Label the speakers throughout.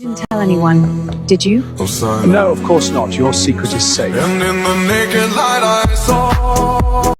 Speaker 1: Didn't tell anyone, did you?
Speaker 2: No, of course not. Your secret is safe.
Speaker 3: And in the naked light I saw.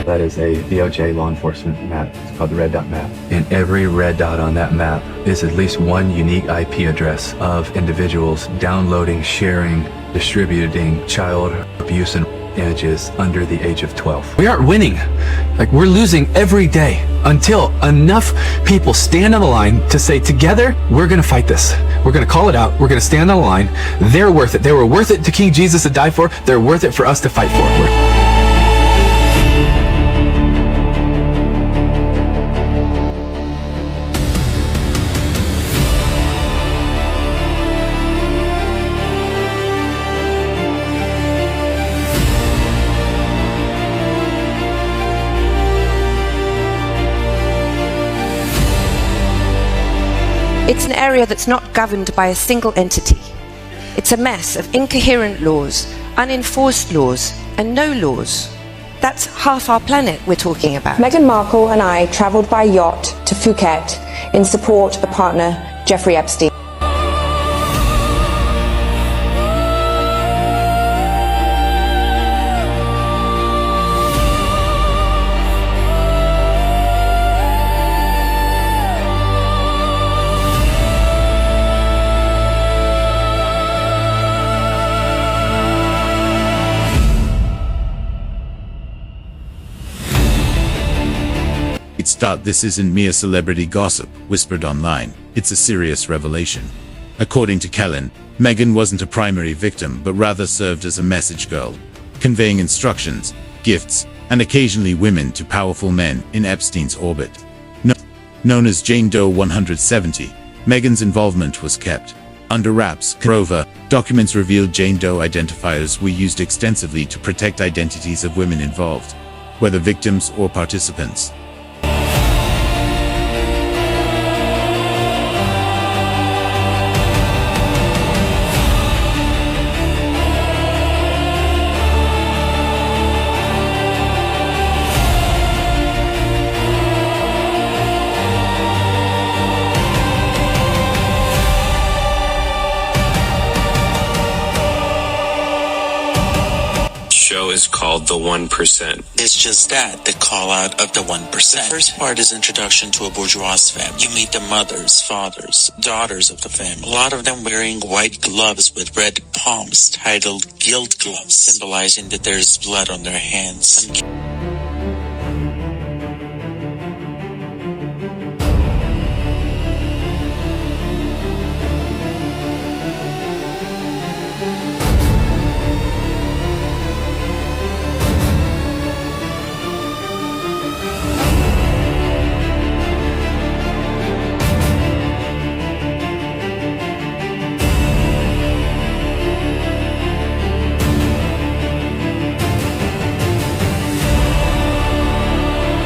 Speaker 4: That is a DOJ law enforcement map. It's called the red dot map. And every red dot on that map is at least one unique IP address of individuals downloading, sharing, distributing child abuse and images under the age of 12. We aren't winning. Like, we're losing every day until enough people stand on the line to say, together, we're going to fight this. We're going to call it out. We're going to stand on the line. They're worth it. They were worth it to King Jesus to die for. They're worth it for us to fight for.
Speaker 5: It's an area that's not governed by a single entity. It's a mess of incoherent laws, unenforced laws, and no laws. That's half our planet we're talking about.
Speaker 6: Meghan Markle and I travelled by yacht to Phuket in support of partner Jeffrey Epstein.
Speaker 7: This isn't mere celebrity gossip whispered online. It's a serious revelation. According to Kellen, Meghan wasn't a primary victim but rather served as a message girl, conveying instructions, gifts, and occasionally women to powerful men in Epstein's orbit. Known as Jane Doe 170, Meghan's involvement was kept under wraps. Moreover, documents revealed Jane Doe identifiers were used extensively to protect identities of women involved, whether victims or participants.
Speaker 8: Show is called The 1%.
Speaker 9: It's just that, the call out of the 1%. The first part is introduction to a bourgeois family. You meet the mothers, fathers, daughters of the family. A lot of them wearing white gloves with red palms titled guilt gloves, symbolizing that there's blood on their hands.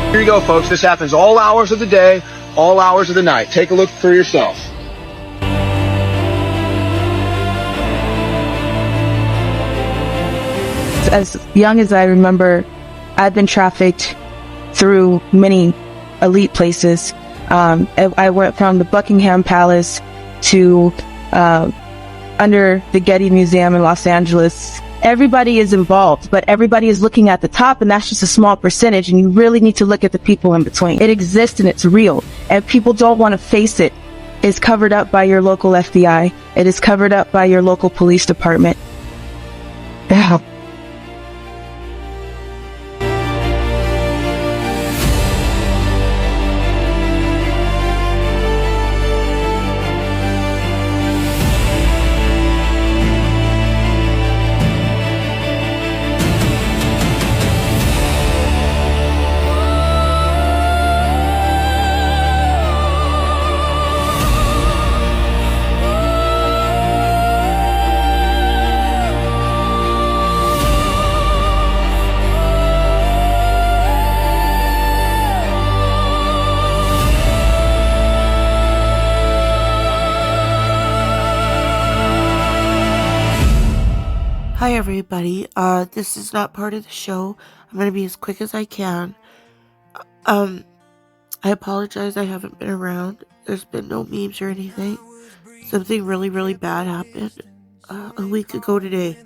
Speaker 2: Here you go, folks. This happens all hours of the day, all hours of the night. Take a look for yourself.
Speaker 10: As young as I remember, I've been trafficked through many elite places. I went from the Buckingham Palace to under the Getty Museum in Los Angeles. Everybody is involved, but everybody is looking at the top, and that's just a small percentage, and you really need to look at the people in between. It exists and it's real, and people don't want to face it. It's covered up by your local FBI. It is covered up by your local police department. Yeah.
Speaker 11: everybody. This is not part of the show. I'm gonna be as quick as I can. I apologize I haven't been around. There's been no memes or anything. Something really, really bad happened a week ago today.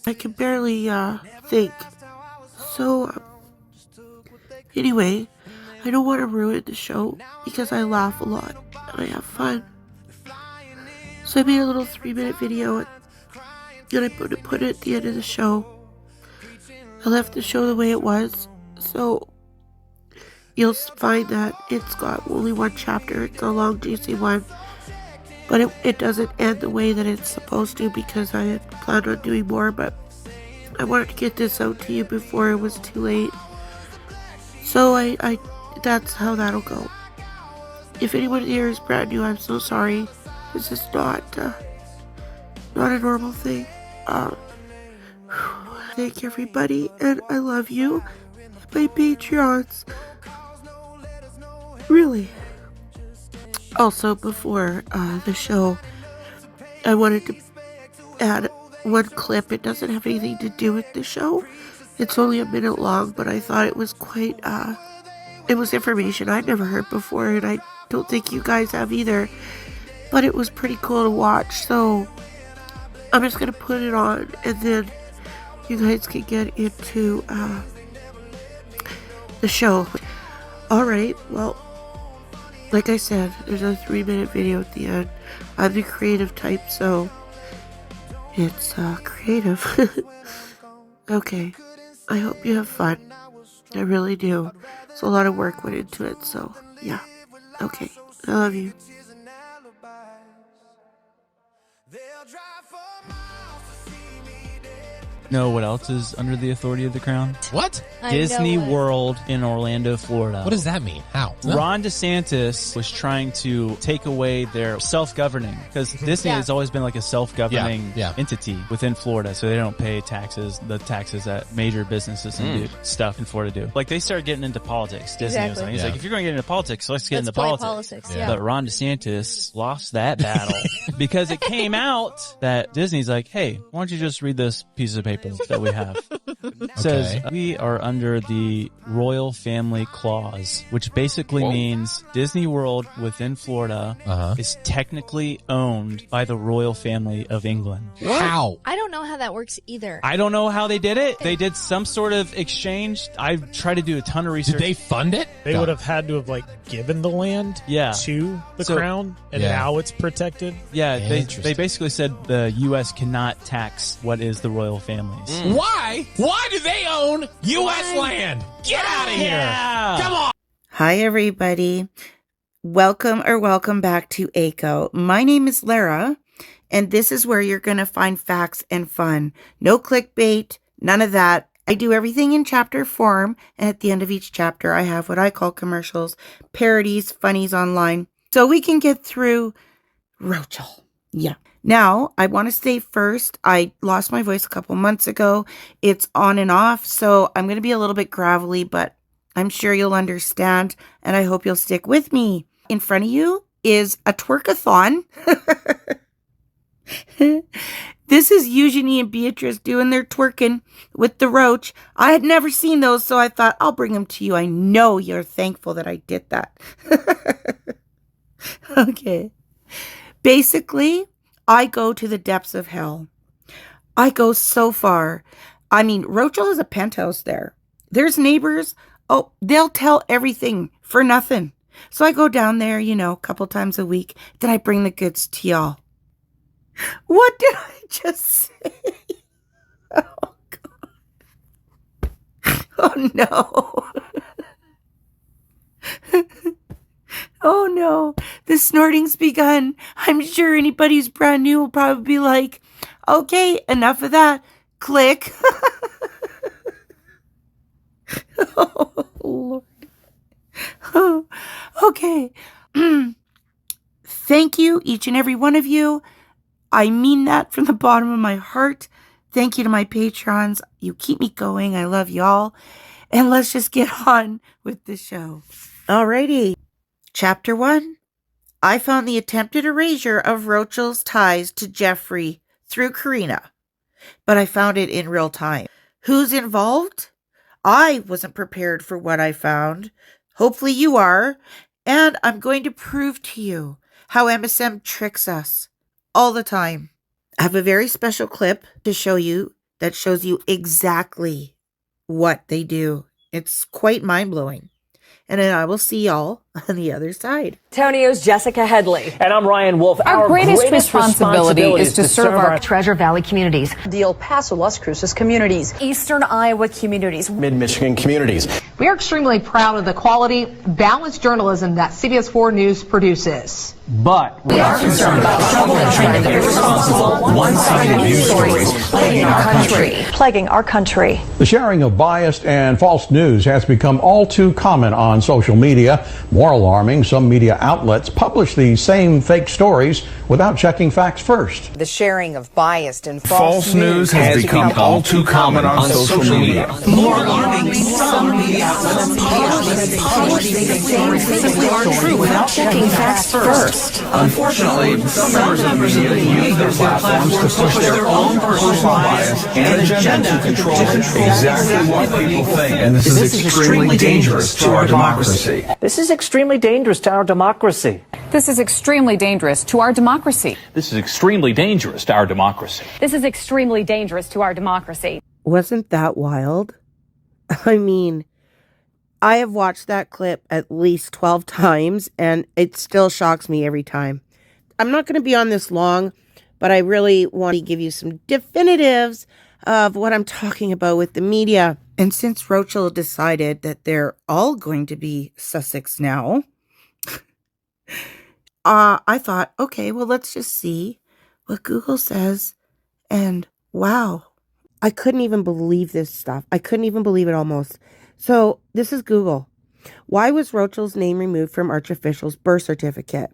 Speaker 11: I can barely think. So, anyway, I don't want to ruin the show because I laugh a lot and I have fun. So I made a little 3-minute video and I put it at the end of the show. I left the show the way it was, so you'll find that it's got only one chapter. It's a long, juicy one, but it doesn't end the way that it's supposed to because I had planned on doing more, but I wanted to get this out to you before it was too late. So I that's how that'll go. If anyone here is brand new, I'm so sorry. This is not a normal thing. Thank everybody, and I love you, my Patreons. Really. Also, before the show, I wanted to add one clip. It doesn't have anything to do with the show. It's only a minute long, but I thought it was quite, it was information I'd never heard before, and I don't think you guys have either. But it was pretty cool to watch, so I'm just gonna put it on, and then you guys can get into the show. Alright, well, like I said, there's a 3-minute video at the end. I'm the creative type, so it's creative. Okay, I hope you have fun. I really do. So a lot of work went into it, so yeah. Okay, I love you.
Speaker 12: Know what else is under the authority of the crown?
Speaker 13: What?
Speaker 12: Disney World in Orlando, Florida.
Speaker 13: What does that mean? How?
Speaker 12: Ron DeSantis was trying to take away their self-governing, because Disney has always been like a self-governing entity within Florida, so they don't pay taxes, the taxes that major businesses and stuff in Florida do. Like, they started getting into politics. Disney was like, he's like, if you're going to get into politics, let's get into politics. But Ron DeSantis lost that battle because it came out that Disney's like, hey, why don't you just read this piece of paper that we have. It says we are under the Royal Family Clause, which basically means Disney World within Florida is technically owned by the royal family of England.
Speaker 13: How?
Speaker 14: I don't know how that works either.
Speaker 12: I don't know how they did it. They did some sort of exchange. I tried to do a ton of research.
Speaker 13: Did they fund it?
Speaker 15: They would have had to have given the land to the crown, and now it's protected.
Speaker 12: Yeah, they basically said the U.S. cannot tax what is the royal families.
Speaker 13: Why? Why do they own U.S. land? Get out of here! Come on!
Speaker 16: Hi, everybody. Welcome back to AKOW. My name is Lara, and this is where you're going to find facts and fun. No clickbait, none of that. I do everything in chapter form, and at the end of each chapter, I have what I call commercials, parodies, funnies online, so we can get through Roachel. Yeah. Now, I want to say first, I lost my voice a couple months ago. It's on and off, so I'm going to be a little bit gravelly, but I'm sure you'll understand, and I hope you'll stick with me. In front of you is a twerkathon. This is Eugenie and Beatrice doing their twerking with the roach. I had never seen those, so I thought I'll bring them to you. I know you're thankful that I did that. Okay. Basically, I go to the depths of hell. I go so far. I mean, Roachel has a penthouse there. There's neighbors. Oh, they'll tell everything for nothing. So I go down there, a couple times a week. Then I bring the goods to y'all. What did I just say? Oh, God. Oh, no. Oh, no. The snorting's begun. I'm sure anybody who's brand new will probably be like, okay, enough of that. Click. Oh, Lord. Oh, okay. Thank you, each and every one of you. I mean that from the bottom of my heart. Thank you to my patrons. You keep me going. I love y'all. And let's just get on with the show. Alrighty. Chapter 1. I found the attempted erasure of Roachel's ties to Jeffrey through Karina. but I found it in real time. Who's involved? I wasn't prepared for what I found. Hopefully you are. And I'm going to prove to you how MSM tricks us all the time. I have a very special clip to show you that shows you exactly what they do. It's quite mind-blowing. And then I will see y'all on the other side.
Speaker 14: Antonio's Jessica Headley.
Speaker 17: And I'm Ryan Wolf.
Speaker 14: Our greatest responsibility is to serve our
Speaker 18: Treasure Valley communities,
Speaker 14: the El Paso, Las Cruces communities, Eastern Iowa communities,
Speaker 17: Mid-Michigan communities.
Speaker 18: We are extremely proud of the quality, balanced journalism that CBS 4 News produces.
Speaker 17: But
Speaker 18: we are concerned about troubling trend of irresponsible, one-sided news stories plaguing our country.
Speaker 19: The sharing of biased and false news has become all too common on social media. More alarming, some media outlets publish these same fake stories without checking facts first.
Speaker 20: The sharing of biased and
Speaker 13: false news has become all too common on social media.
Speaker 20: More alarming, some media outlets publish these stories simply aren't true without checking facts first.
Speaker 13: Unfortunately, some members of the media use their platforms to push their own personal bias and agenda to control exactly what people think. And this is extremely dangerous to our democracy.
Speaker 17: this is extremely dangerous to our democracy.
Speaker 18: This is extremely dangerous to our democracy.
Speaker 13: This is extremely dangerous to our democracy.
Speaker 18: This is extremely dangerous to our democracy.
Speaker 16: Wasn't that wild? I mean, I have watched that clip at least 12 times, and it still shocks me every time. I'm not going to be on this long, but I really want to give you some definitives of what I'm talking about with the media. And since Roachel decided that they're all going to be Sussex now, I thought, okay, well, let's just see what Google says. And wow, I couldn't even believe this stuff. I couldn't even believe it almost. So this is Google. Why was Roachel's name removed from Archofficial's birth certificate?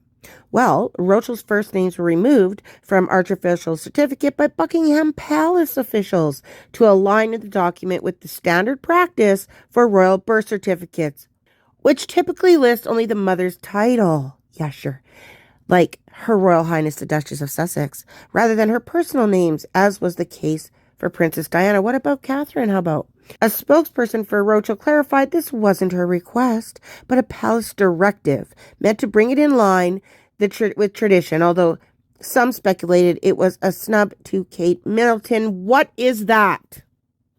Speaker 16: Well, Roachel's first names were removed from Archofficial's certificate by Buckingham Palace officials to align the document with the standard practice for royal birth certificates, which typically list only the mother's title. Yeah, sure. Like Her Royal Highness the Duchess of Sussex, rather than her personal names, as was the case for Princess Diana. What about Catherine? How about? A spokesperson for Roachel clarified this wasn't her request, but a palace directive meant to bring it in line with tradition, although some speculated it was a snub to Kate Middleton. What is that?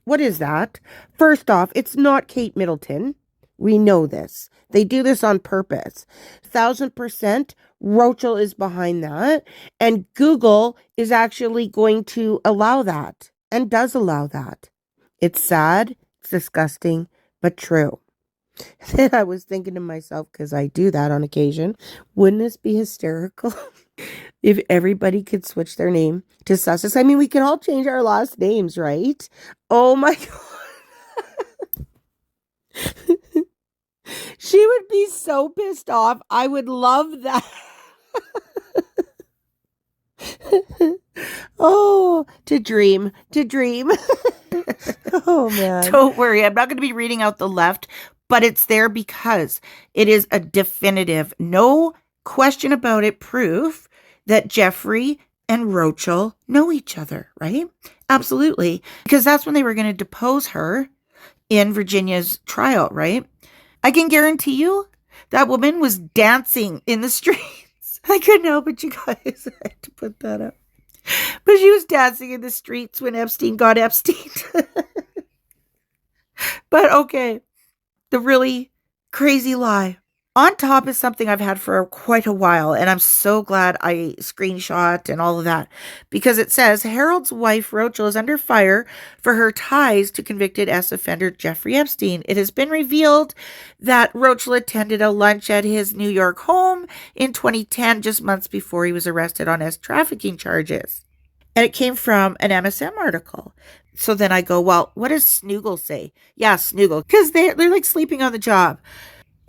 Speaker 16: What is that? First off, it's not Kate Middleton. We know this. They do this on purpose. 1000% Roachel is behind that, and Google is actually going to allow that and does allow that. It's sad, it's disgusting, but true. Then I was thinking to myself, because I do that on occasion, wouldn't this be hysterical if everybody could switch their name to Sussex? I mean, we can all change our last names, right? Oh my God. She would be so pissed off. I would love that. Oh, to dream. Oh, man. Don't worry. I'm not going to be reading out the left, but it's there because it is a definitive, no question about it, proof that Jeffrey and Roachel know each other, right? Absolutely. Because that's when they were going to depose her in Virginia's trial, right? I can guarantee you that woman was dancing in the streets. I couldn't help it, you guys. I had to put that up. But she was dancing in the streets when Epstein got Epstein. But okay, the really crazy lie. On top is something I've had for quite a while, and I'm so glad I screenshot and all of that, because it says Harold's wife Roachel is under fire for her ties to convicted ex-offender Jeffrey Epstein. It has been revealed that Roachel attended a lunch at his New York home in 2010, just months before he was arrested on trafficking charges. And it came from an MSM article. So then I go, well, what does Snoogle say? Yeah, Snoogle, because they're like sleeping on the job.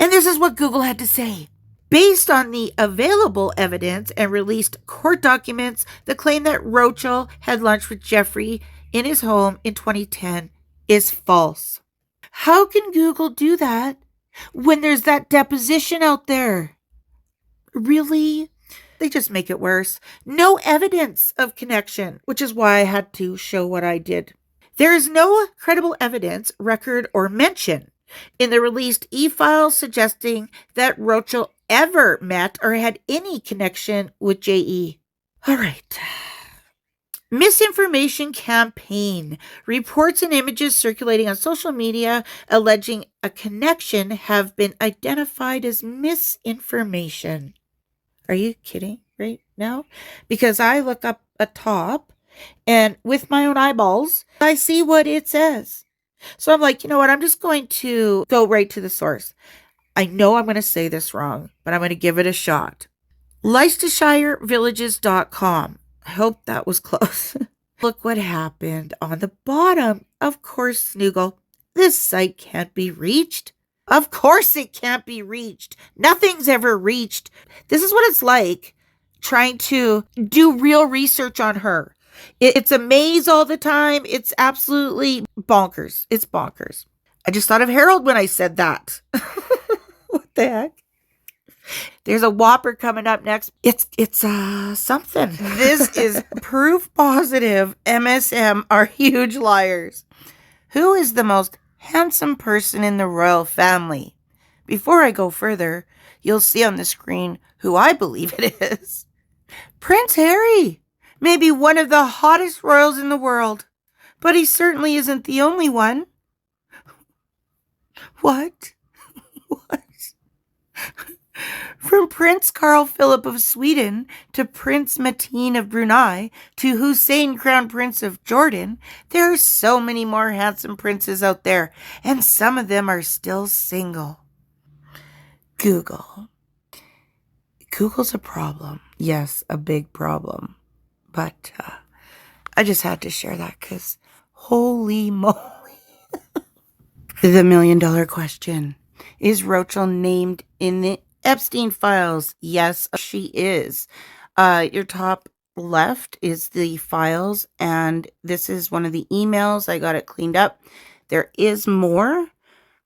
Speaker 16: And this is what Google had to say. Based on the available evidence and released court documents, the claim that Roachel had lunch with Jeffrey in his home in 2010 is false. How can Google do that when there's that deposition out there? Really? They just make it worse. No evidence of connection, which is why I had to show what I did. There is no credible evidence, record, or mention in the released e-files suggesting that Roachel ever met or had any connection with J.E. All right. Misinformation campaign. Reports and images circulating on social media alleging a connection have been identified as misinformation. Are you kidding right now? Because I look up a top and with my own eyeballs, I see what it says. So I'm like, you know what? I'm just going to go right to the source. I know I'm going to say this wrong, but I'm going to give it a shot. LeicesterShireVillages.com. I hope that was close. Look what happened on the bottom. Of course, Snoogle, this site can't be reached. Of course it can't be reached. Nothing's ever reached. This is what it's like trying to do real research on her. It's a maze all the time. It's absolutely bonkers. It's bonkers. I just thought of Harold when I said that. What the heck? There's a whopper coming up next. It's something. This is proof positive MSM are huge liars. Who is the most handsome person in the royal family? Before I go further, you'll see on the screen who I believe it is. Prince Harry. Maybe one of the hottest royals in the world. But he certainly isn't the only one. What? What? From Prince Carl Philip of Sweden to Prince Mateen of Brunei to Hussein Crown Prince of Jordan, there are so many more handsome princes out there, and some of them are still single. Google. Google's a problem. Yes, a big problem. But I just had to share that because holy moly. The $1 million question. Is Roachel named in the Epstein files? Yes, she is. Your top left is the files, and this is one of the emails. I got it cleaned up. There is more,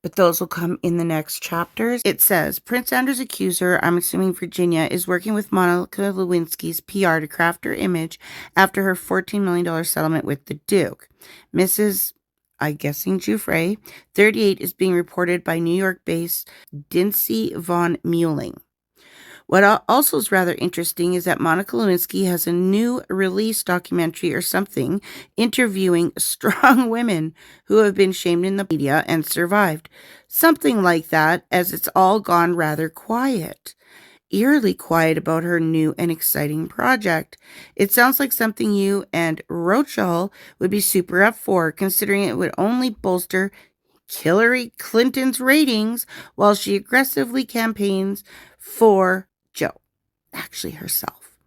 Speaker 16: but those will come in the next chapters. It says, Prince Andrew's accuser, I'm assuming Virginia, is working with Monica Lewinsky's PR to craft her image after her $14 million settlement with the Duke. Mrs. I'm guessing Jeffrey, 38, is being reported by New York-based Dincy von Meuling. What also is rather interesting is that Monica Lewinsky has a new release documentary or something interviewing strong women who have been shamed in the media and survived. Something like that, as it's all gone rather quiet. Eerily quiet about her new and exciting project. It sounds like something you and Roachel would be super up for, considering it would only bolster Hillary Clinton's ratings while she aggressively campaigns for Joe, actually herself.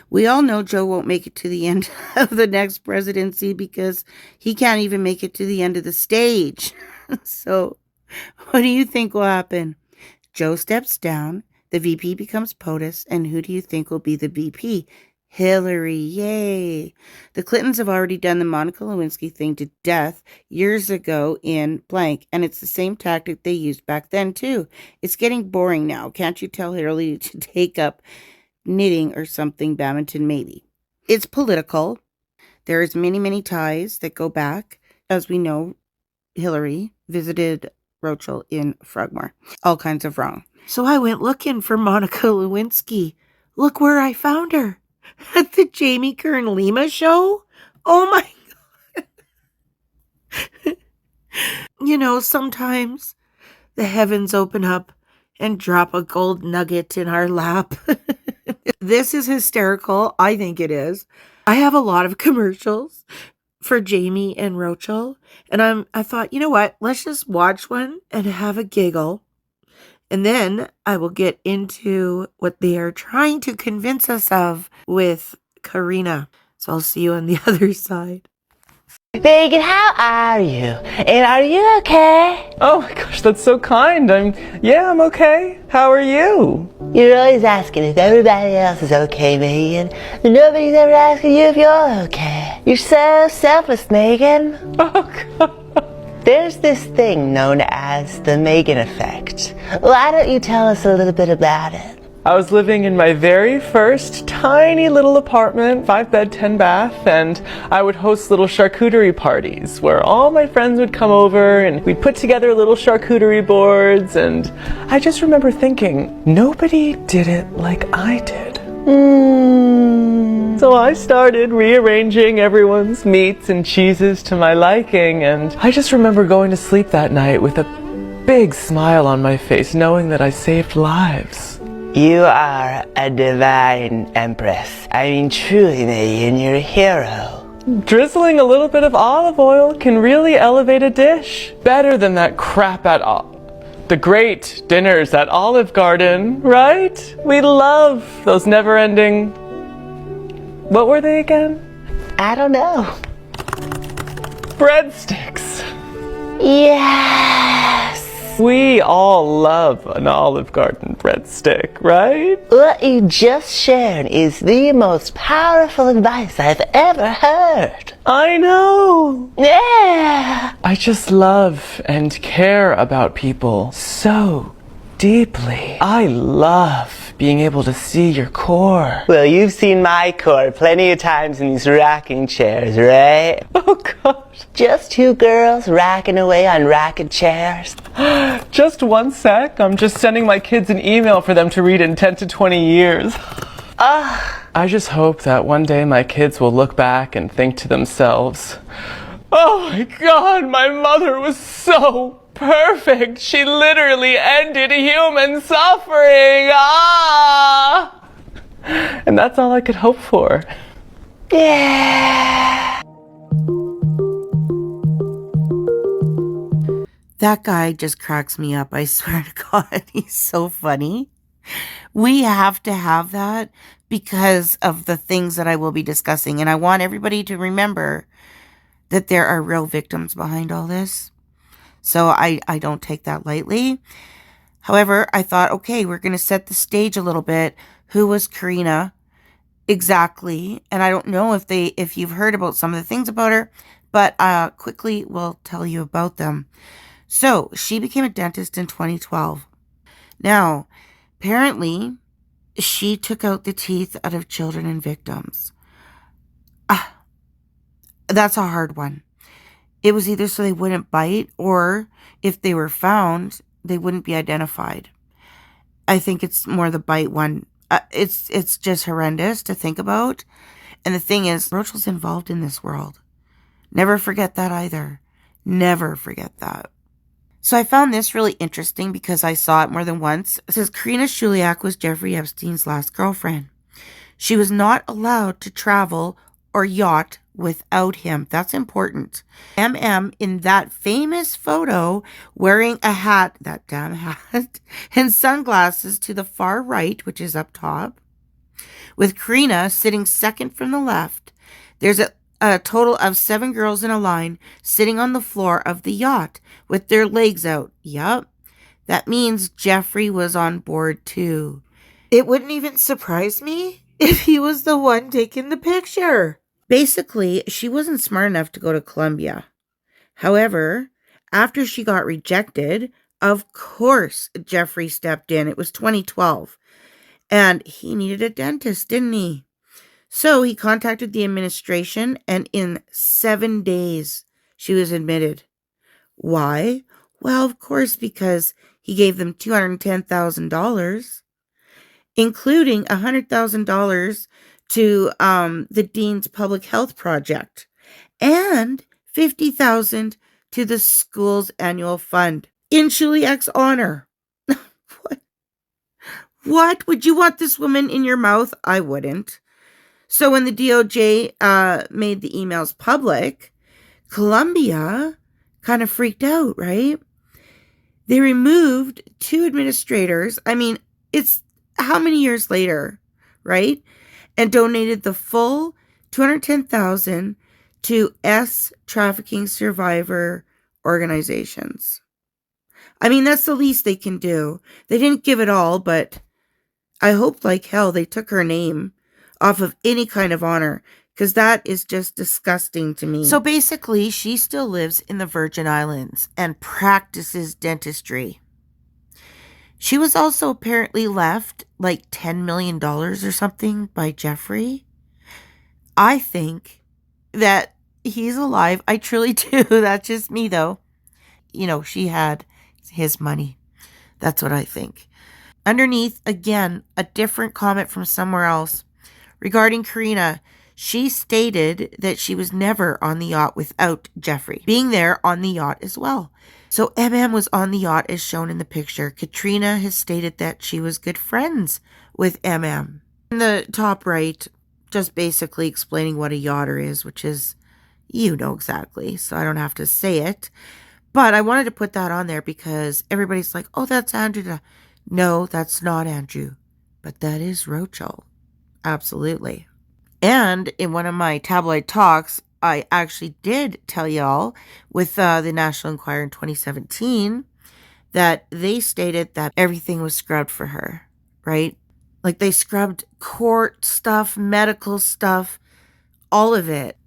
Speaker 16: We all know Joe won't make it to the end of the next presidency because he can't even make it to the end of the stage. So what do you think will happen? Joe steps down. The VP becomes POTUS, and who do you think will be the VP? Hillary, yay. The Clintons have already done the Monica Lewinsky thing to death years ago in blank, and it's the same tactic they used back then too. It's getting boring now. Can't you tell Hillary to take up knitting or something, badminton maybe? It's political. There's many, many ties that go back. As we know, Hillary visited Roachel in Frogmore. All kinds of wrong. So I went looking for Monica Lewinsky. Look where I found her. At the Jamie Kern Lima show. Oh my God. You know, sometimes the heavens open up and drop a gold nugget in our lap. This is hysterical. I think it is. I have a lot of commercials for Jamie and Roachel. And I thought, you know what? Let's just watch one and have a giggle. And then I will get into what they are trying to convince us of with Karina. So I'll see you on the other side.
Speaker 21: Megan, how are you? And are you okay?
Speaker 22: Oh my gosh, that's so kind. I'm okay. How are you?
Speaker 21: You're always asking if everybody else is okay, Megan. And nobody's ever asking you if you're okay. You're so selfless, Megan.
Speaker 22: Oh God.
Speaker 21: There's this thing known as the Megan effect. Why don't you tell us a little bit about it?
Speaker 22: I was living in my very first tiny little apartment, 5-bed, 10-bath, and I would host little charcuterie parties where all my friends would come over and we'd put together little charcuterie boards, and I just remember thinking, nobody did it like I did. So I started rearranging everyone's meats and cheeses to my liking, and I just remember going to sleep that night with a big smile on my face, knowing that I saved lives.
Speaker 21: You are a divine empress. I mean, truly, Megan, you're a hero.
Speaker 22: Drizzling a little bit of olive oil can really elevate a dish. Better than that crap at all. The great dinners at Olive Garden, right? We love those never-ending... What were they again?
Speaker 21: I don't know.
Speaker 22: Breadsticks.
Speaker 21: Yes!
Speaker 22: We all love an Olive Garden breadstick, right?
Speaker 21: What you just shared is the most powerful advice I've ever heard.
Speaker 22: I know!
Speaker 21: Yeah!
Speaker 22: I just love and care about people so deeply. I love being able to see your core.
Speaker 21: Well, you've seen my core plenty of times in these rocking chairs, right?
Speaker 22: Oh, God.
Speaker 21: Just two girls rocking away on rocking chairs.
Speaker 22: Just one sec. I'm just sending my kids an email for them to read in 10 to 20 years. I just hope that one day my kids will look back and think to themselves, oh my God, my mother was so perfect. She literally ended human suffering. And that's all I could hope for.
Speaker 21: Yeah.
Speaker 16: That guy just cracks me up. I swear to God, he's so funny. We have to have that because of the things that I will be discussing. And I want everybody to remember that there are real victims behind all this. So I don't take that lightly. However, I thought, okay, we're going to set the stage a little bit. Who was Karina exactly? And I don't know if you've heard about some of the things about her, but quickly we'll tell you about them. So she became a dentist in 2012. Now, apparently, she took out the teeth out of children and victims. That's a hard one. It was either so they wouldn't bite, or if they were found, they wouldn't be identified. I think it's more the bite one. It's just horrendous to think about. And the thing is, Roachel's involved in this world. Never forget that either. Never forget that. So I found this really interesting because I saw it more than once. It says, Karina Shuliak was Jeffrey Epstein's last girlfriend. She was not allowed to travel or yacht without him. That's important. MM in that famous photo wearing a hat, that damn hat, and sunglasses to the far right, which is up top, with Karina sitting second from the left. There's a total of 7 girls in a line sitting on the floor of the yacht with their legs out. Yup. That means Jeffrey was on board too. It wouldn't even surprise me if he was the one taking the picture. Basically, she wasn't smart enough to go to Columbia. However, after she got rejected, of course, Jeffrey stepped in. It was 2012. And he needed a dentist, didn't he? So he contacted the administration, and in 7 days, she was admitted. Why? Well, of course, because he gave them $210,000, including $100,000 to the Dean's Public Health Project, and $50,000 to the school's annual fund in Shuliak's honor. What? Would you want this woman in your mouth? I wouldn't. So when the DOJ made the emails public, Columbia kind of freaked out, right? They removed 2 administrators. I mean, it's how many years later, right? And donated the full $210,000 to trafficking survivor organizations. I mean, that's the least they can do. They didn't give it all, but I hope like hell they took her name off of any kind of honor, because that is just disgusting to me. So basically, she still lives in the Virgin Islands and practices dentistry. She was also apparently left like $10 million or something by Jeffrey. I think that he's alive. I truly do. That's just me, though. She had his money. That's what I think. Underneath, again, a different comment from somewhere else. Regarding Karina, she stated that she was never on the yacht without Jeffrey being there on the yacht as well. So was on the yacht as shown in the picture. Katrina has stated that she was good friends with In the top right, just basically explaining what a yachter is, which is, exactly, so I don't have to say it. But I wanted to put that on there because everybody's like, oh, that's Andrew. No, that's not Andrew, but that is Roachel. Absolutely. And in one of my tabloid talks, I actually did tell y'all with the National Enquirer in 2017 that they stated that everything was scrubbed for her, right? Like they scrubbed court stuff, medical stuff, all of it,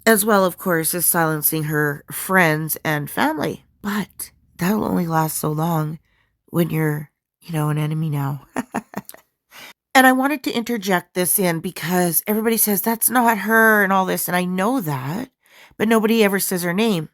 Speaker 16: as well, of course, as silencing her friends and family. But that'll only last so long when you're, an enemy now. And I wanted to interject this in because everybody says that's not her and all this, and I know that, but nobody ever says her name.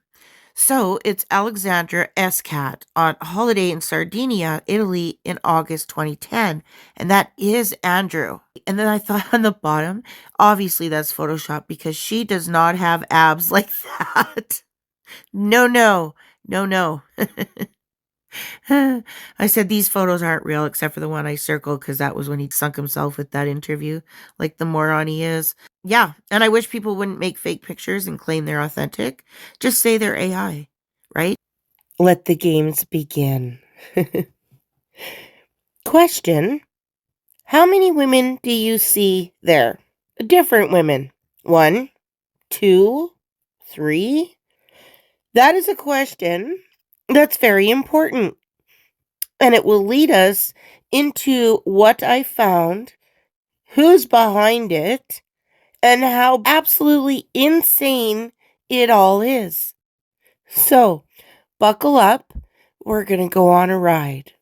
Speaker 16: So it's Alexandra Escat on holiday in Sardinia, Italy in August 2010, and that is Andrew. And then I thought on the bottom, obviously that's Photoshop because she does not have abs like that. No. I said these photos aren't real except for the one I circled because that was when he sunk himself with that interview, like the moron he is. Yeah, and I wish people wouldn't make fake pictures and claim they're authentic. Just say they're AI, right? Let the games begin. Question: how many women do you see there? Different women. 1, 2, 3? That is a question that's very important. And it will lead us into what I found, who's behind it, and how absolutely insane it all is. So, buckle up. We're going to go on a ride.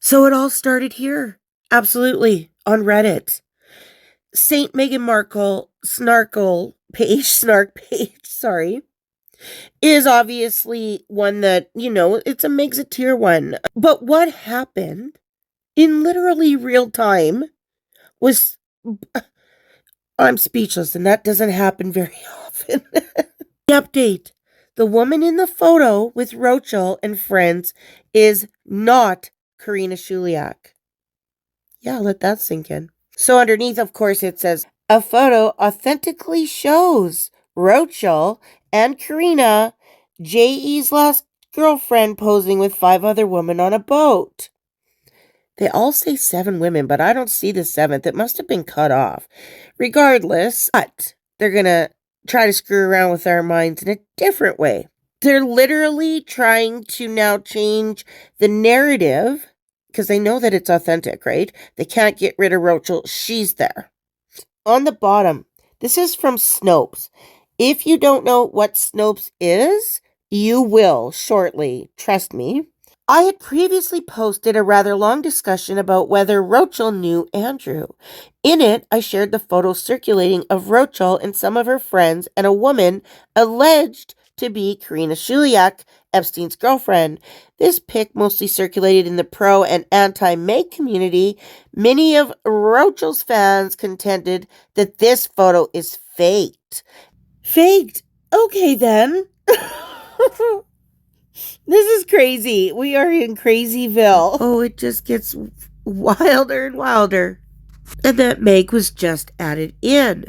Speaker 16: So it all started here. Absolutely. On Reddit. Saint Meghan Markle snark page, sorry, is obviously one that, it's a Meg's tier one. But what happened in literally real time was, I'm speechless, and that doesn't happen very often. The update: the woman in the photo with Roachel and friends is not Karina Shuliak. Yeah, let that sink in. So underneath, of course, it says, a photo authentically shows Roachel and Karina, J.E.'s last girlfriend, posing with 5 other women on a boat. They all say 7 women, but I don't see the 7th. It must have been cut off. Regardless, but they're going to try to screw around with our minds in a different way. They're literally trying to now change the narrative because they know that it's authentic, right? They can't get rid of Roachel. She's there. On the bottom, this is from Snopes. If you don't know what Snopes is, you will shortly. Trust me. I had previously posted a rather long discussion about whether Roachel knew Andrew. In it, I shared the photo circulating of Roachel and some of her friends and a woman alleged to be Karina Shuliak, Epstein's girlfriend. This pic mostly circulated in the pro and anti-Meg community. Many of Roachel's fans contended that this photo is faked. Faked? Okay then. This is crazy. We are in Crazyville. Oh, it just gets wilder and wilder. And that Meg was just added in.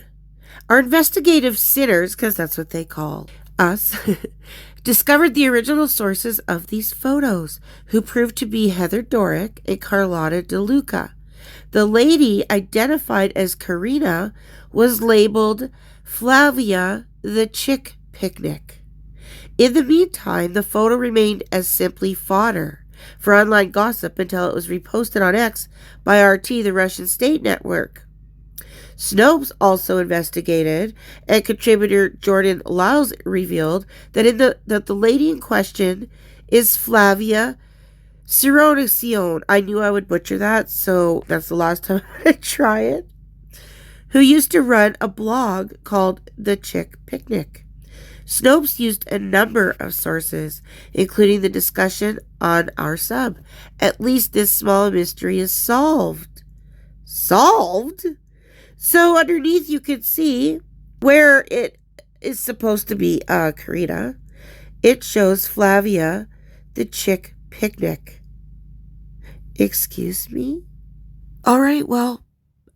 Speaker 16: Our investigative sitters, because that's what they call us, discovered the original sources of these photos, who proved to be Heather Dorick and Carlotta DeLuca. The lady identified as Karina was labeled Flavia the Chick Picnic. In the meantime, the photo remained as simply fodder for online gossip until it was reposted on X by RT, the Russian state network. Snopes also investigated, and contributor Jordan Laus revealed that the lady in question is Flavia
Speaker 11: Cironacion, I knew I would butcher that, so that's the last time I try it, who used to run a blog called The Chick Picnic. Snopes used a number of sources, including the discussion on our sub. At least this small mystery is solved. Solved? So underneath you can see where it is supposed to be Karina. It shows Flavia, the Chick Picnic. Excuse me? Alright, well,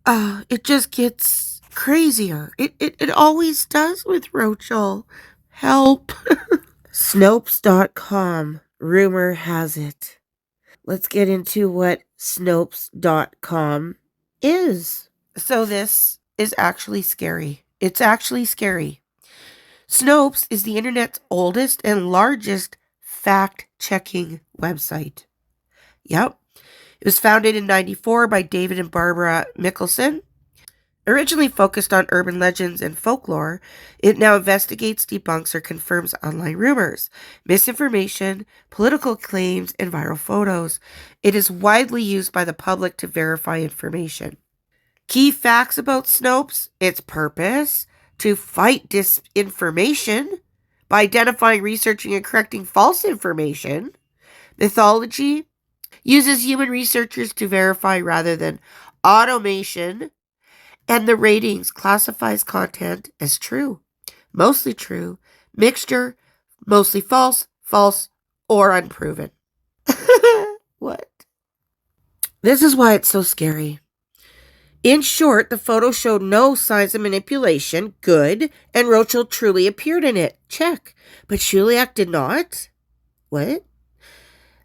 Speaker 11: it just gets crazier. It always does with Roachel. Help. Snopes.com. Rumor has it. Let's get into what Snopes.com is. So this is actually scary. It's actually scary. Snopes is the internet's oldest and largest fact-checking website. Yep. It was founded in 1994 by David and Barbara Mickelson. Originally focused on urban legends and folklore, it now investigates, debunks, or confirms online rumors, misinformation, political claims, and viral photos. It is widely used by the public to verify information. Key facts about Snopes: its purpose: to fight disinformation by identifying, researching, and correcting false information. Mythology: uses human researchers to verify rather than automation. And the ratings: classifies content as true, mostly true, mixture, mostly false, false, or unproven. What? This is why it's so scary. In short, the photo showed no signs of manipulation. Good. And Roachel truly appeared in it. Check. But Shuliak did not? What?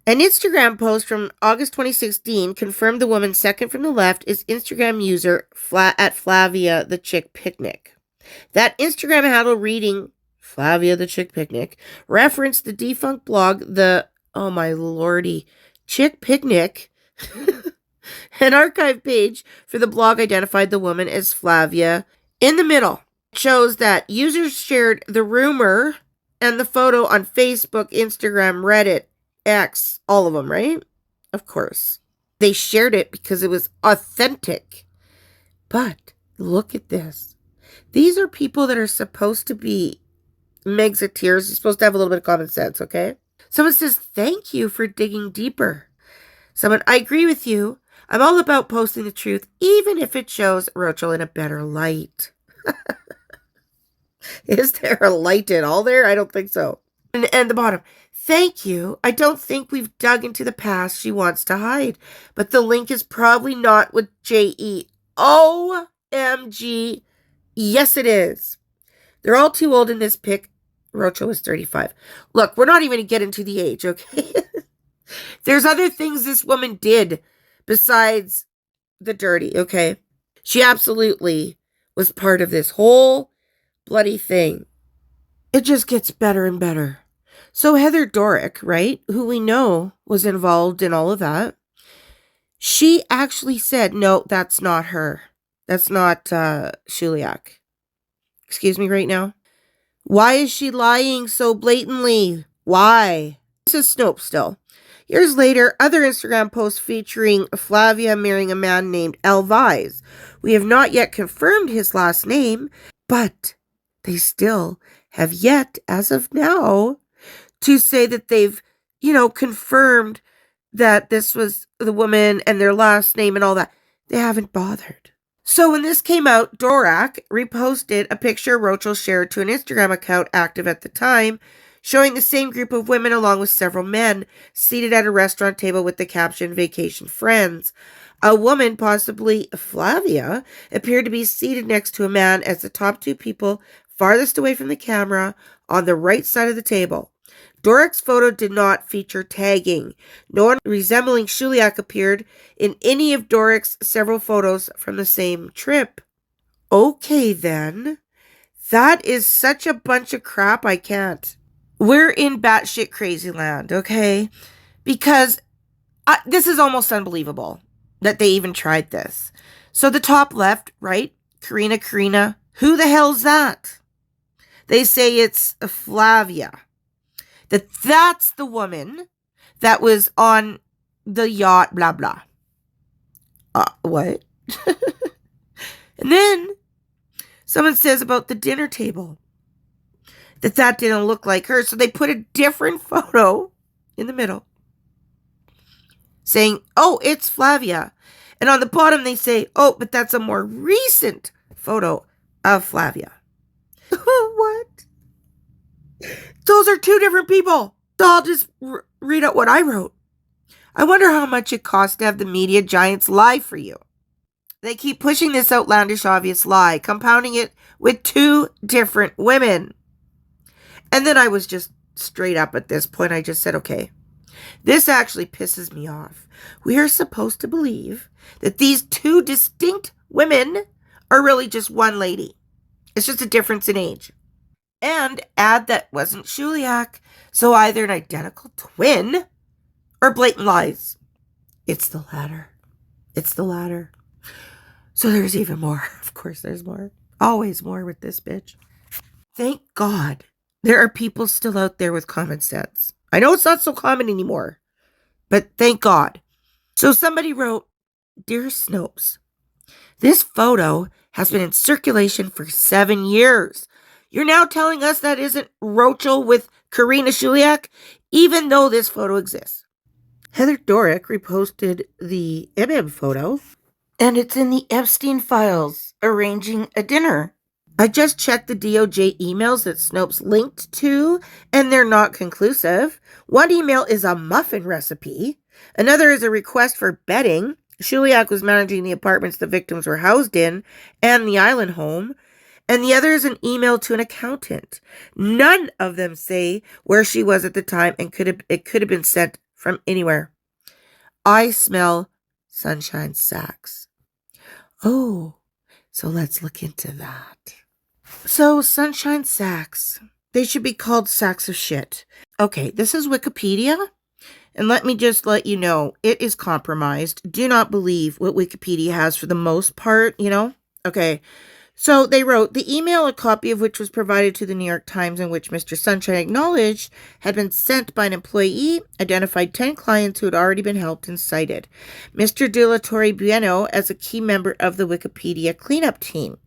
Speaker 11: An Instagram post from August 2016 confirmed the woman second from the left is Instagram user at Flavia the Chick Picnic. That Instagram handle reading Flavia the Chick Picnic referenced the defunct blog, the, oh my lordy, Chick Picnic. An archive page for the blog identified the woman as Flavia. In the middle, it shows that users shared the rumor and the photo on Facebook, Instagram, Reddit, X, all of them, right? Of course. They shared it because it was authentic. But look at this. These are people that are supposed to be Megxiteers. You're supposed to have a little bit of common sense, okay? Someone says, thank you for digging deeper. Someone, I agree with you. I'm all about posting the truth, even if it shows Roachel in a better light. Is there a light at all there? I don't think so. And the bottom, thank you. I don't think we've dug into the past she wants to hide, but the link is probably not with J.E. OMG. Yes, it is. They're all too old in this pic. Roachel was 35. Look, we're not even going to get into the age, okay? There's other things this woman did besides the dirty, okay? She absolutely was part of this whole bloody thing. It just gets better and better. So Heather Dorick, right, who we know was involved in all of that, she actually said, no, that's not her. That's not Shuliak. Excuse me right now. Why is she lying so blatantly? Why? This is Snopes still. Years later, other Instagram posts featuring Flavia marrying a man named Elvise. We have not yet confirmed his last name, but they still have yet, as of now, to say that they've, confirmed that this was the woman and their last name and all that. They haven't bothered. So when this came out, Dorak reposted a picture Roachel shared to an Instagram account active at the time, showing the same group of women along with several men seated at a restaurant table with the caption "Vacation Friends." A woman, possibly Flavia, appeared to be seated next to a man as the top two people farthest away from the camera on the right side of the table. Dorak's photo did not feature tagging. No one resembling Shuliak appeared in any of Dorak's several photos from the same trip. Okay then. That is such a bunch of crap, I can't. We're in batshit crazy land, okay? Because this is almost unbelievable that they even tried this. So the top left, right? Karina. Who the hell's that? They say it's Flavia. That's the woman that was on the yacht, blah, blah. What? And then someone says about the dinner table that didn't look like her. So they put a different photo in the middle saying, oh, it's Flavia. And on the bottom they say, oh, but that's a more recent photo of Flavia. What? Those are two different people. So I'll just read out what I wrote. I wonder how much it costs to have the media giants lie for you. They keep pushing this outlandish obvious lie, compounding it with two different women. And then I was just straight up at this point. I just said, okay, this actually pisses me off. We are supposed to believe that these two distinct women are really just one lady. It's just a difference in age. And add that wasn't Shuliak, so either an identical twin or blatant lies. It's the latter. It's the latter. So there's even more. Of course there's more. Always more with this bitch. Thank God there are people still out there with common sense. I know it's not so common anymore, but thank God. So somebody wrote, Dear Snopes, this photo has been in circulation for 7 years. You're now telling us that isn't Roachel with Karina Shuliak, even though this photo exists. Heather Dorick reposted the photo, and it's in the Epstein files, arranging a dinner. I just checked the DOJ emails that Snopes linked to, and they're not conclusive. One email is a muffin recipe. Another is a request for bedding. Shuliak was managing the apartments the victims were housed in and the island home. And the other is an email to an accountant. None of them say where she was at the time, and it could have been sent from anywhere. I smell Sunshine Sacks. Oh, so let's look into that. So Sunshine Sacks, they should be called sacks of shit. Okay, this is Wikipedia. And let me just let you know, it is compromised. Do not believe what Wikipedia has for the most part, Okay. So they wrote, the email, a copy of which was provided to the New York Times, in which Mr. Sunshine acknowledged had been sent by an employee, identified 10 clients who had already been helped and cited Mr. De La Torre Bueno as a key member of the Wikipedia cleanup team.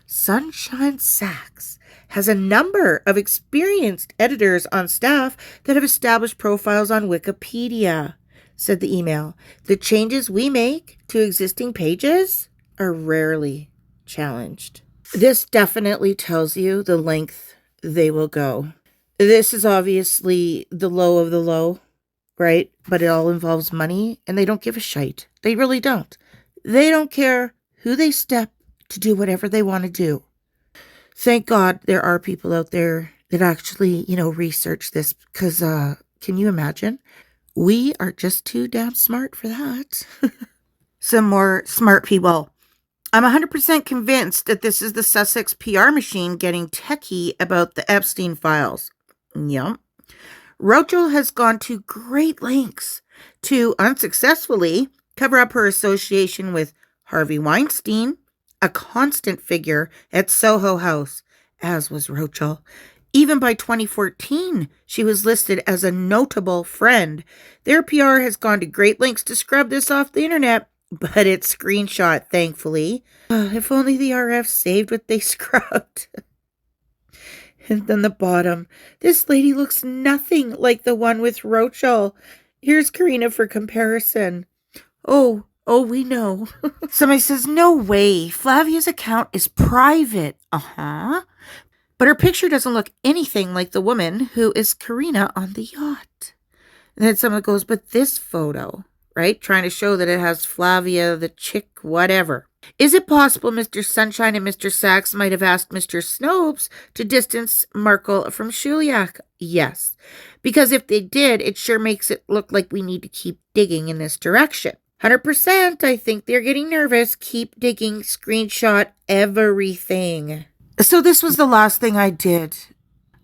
Speaker 11: Sunshine Sacks has a number of experienced editors on staff that have established profiles on Wikipedia, said the email. The changes we make to existing pages are rarely challenged. This definitely tells you the length they will go. This is obviously the low of the low, right? But it all involves money, and they don't give a shite. They really don't. They don't care who they step to do whatever they want to do. Thank God there are people out there that actually, research this, because can you imagine? We are just too damn smart for that. Some more smart people. I'm 100% convinced that this is the Sussex PR machine getting techie about the Epstein files. Yep. Roachel has gone to great lengths to unsuccessfully cover up her association with Harvey Weinstein, a constant figure at Soho House, as was Roachel. Even by 2014, she was listed as a notable friend. Their PR has gone to great lengths to scrub this off the internet, but it's screenshot, thankfully. If only the RF saved what they scrubbed. And then the bottom. This lady looks nothing like the one with Roachel. Here's Karina for comparison. Oh, we know. Somebody says, no way. Flavia's account is private. But her picture doesn't look anything like the woman who is Karina on the yacht. And then someone goes, but this photo, right? Trying to show that it has Flavia, the chick, whatever. Is it possible Mr. Sunshine and Mr. Sachs might have asked Mr. Snopes to distance Markle from Shuliak? Yes. Because if they did, it sure makes it look like we need to keep digging in this direction. 100%, I think they're getting nervous. Keep digging, screenshot everything. So this was the last thing I did.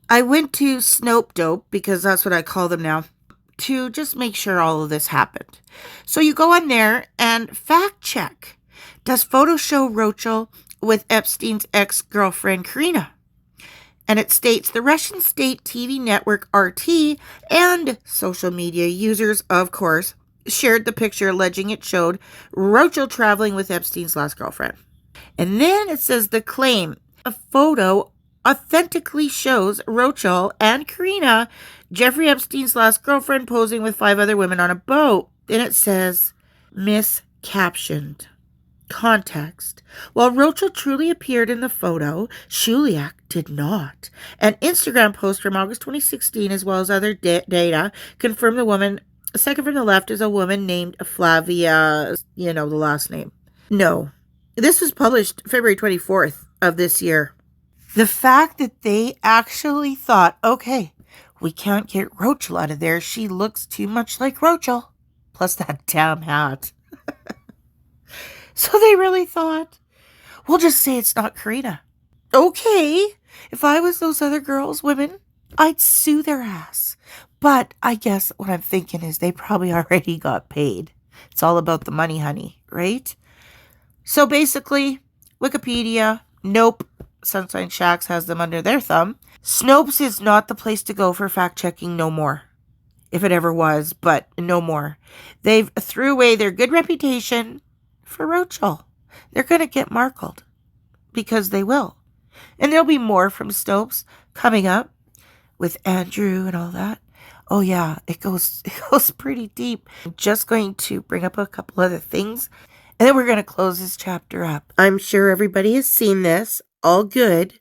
Speaker 11: I went to Snope Dope, because that's what I call them now, to just make sure all of this happened. So you go on there and fact check. Does photo show Roachel with Epstein's ex-girlfriend Karina?
Speaker 16: And it states the Russian state TV network RT and social media users, of course, shared the picture alleging it showed Roachel traveling with Epstein's last girlfriend. And then it says the claim, a photo authentically shows Roachel and Karina, Jeffrey Epstein's last girlfriend, posing with 5 other women on a boat. Then it says miscaptioned. Context. While Roachel truly appeared in the photo, Shuliak did not. An Instagram post from August 2016, as well as other data, confirmed the woman, second from the left, is a woman named Flavia, the last name. No. This was published February 24th of this year. The fact that they actually thought, okay, we can't get Roachel out of there. She looks too much like Roachel. Plus that damn hat. So they really thought, we'll just say it's not Karina. Okay, if I was those other women, I'd sue their ass. But I guess what I'm thinking is they probably already got paid. It's all about the money, honey, right? So basically, Wikipedia, nope. Sunshine Shacks has them under their thumb. Snopes is not the place to go for fact-checking no more. If it ever was, but no more. They've threw away their good reputation for Roachel. They're going to get markled. Because they will. And there'll be more from Snopes coming up with Andrew and all that. Oh yeah, it goes pretty deep. I'm just going to bring up a couple other things. And then we're going to close this chapter up. I'm sure everybody has seen this. All good.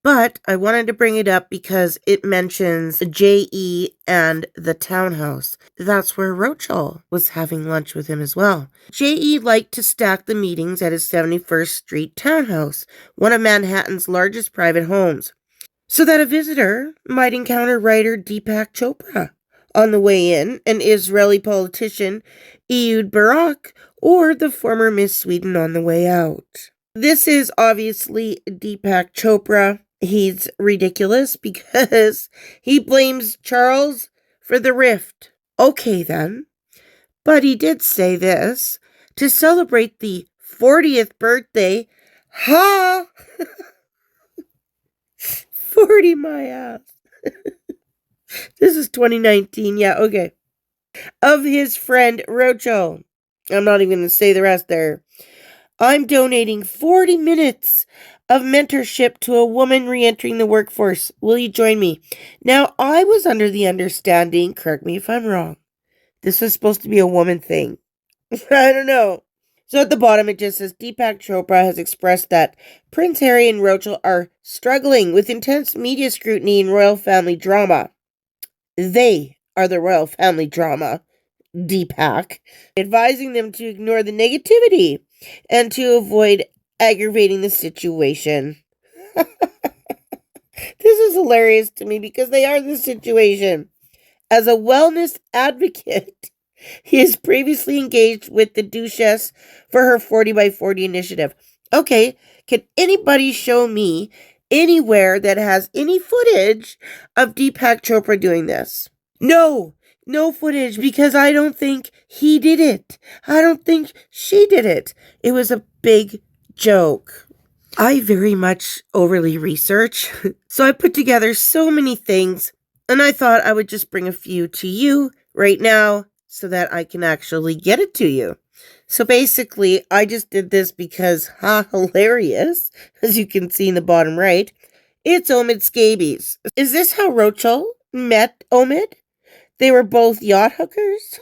Speaker 16: But I wanted to bring it up because it mentions J.E. and the townhouse. That's where Roachel was having lunch with him as well. J.E. liked to stack the meetings at his 71st Street townhouse, one of Manhattan's largest private homes, so that a visitor might encounter writer Deepak Chopra on the way in, an Israeli politician Ehud Barak, or the former Miss Sweden on the way out. This is obviously Deepak Chopra. He's ridiculous because he blames Charles for the rift. Okay then. But he did say this to celebrate the 40th birthday. 40 my ass. This is 2019. Yeah, okay. Of his friend Roachel. I'm not even going to say the rest there. I'm donating 40 minutes of mentorship to a woman re-entering the workforce. Will you join me? Now, I was under the understanding, correct me if I'm wrong, this was supposed to be a woman thing. I don't know. So at the bottom it just says, Deepak Chopra has expressed that Prince Harry and Roachel are struggling with intense media scrutiny and royal family drama. They are the royal family drama, Deepak, advising them to ignore the negativity and to avoid aggravating the situation. This is hilarious to me because they are the situation. As a wellness advocate, he is previously engaged with the Duchess for her 40 by 40 initiative. Okay, can anybody show me anywhere that has any footage of Deepak Chopra doing this? No footage, because I don't think he did it. I don't think she did it. It was a big joke. I very much overly research, so I put together so many things, and I thought I would just bring a few to you right now so that I can actually get it to you. So basically, I just did this because, hilarious, as you can see in the bottom right, it's Omid Scabies. Is this how Roachel met Omid? They were both yacht hookers?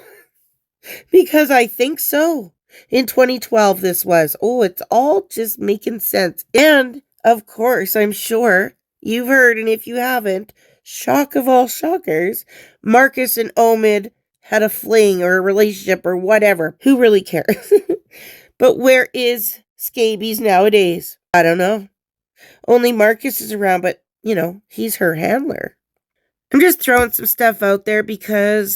Speaker 16: Because I think so. In 2012 this was. Oh, it's all just making sense. And, of course, I'm sure you've heard, and if you haven't, shock of all shockers, Marcus and Omid had a fling or a relationship or whatever. Who really cares? But where is Scabies nowadays? I don't know. Only Marcus is around, but, he's her handler. I'm just throwing some stuff out there because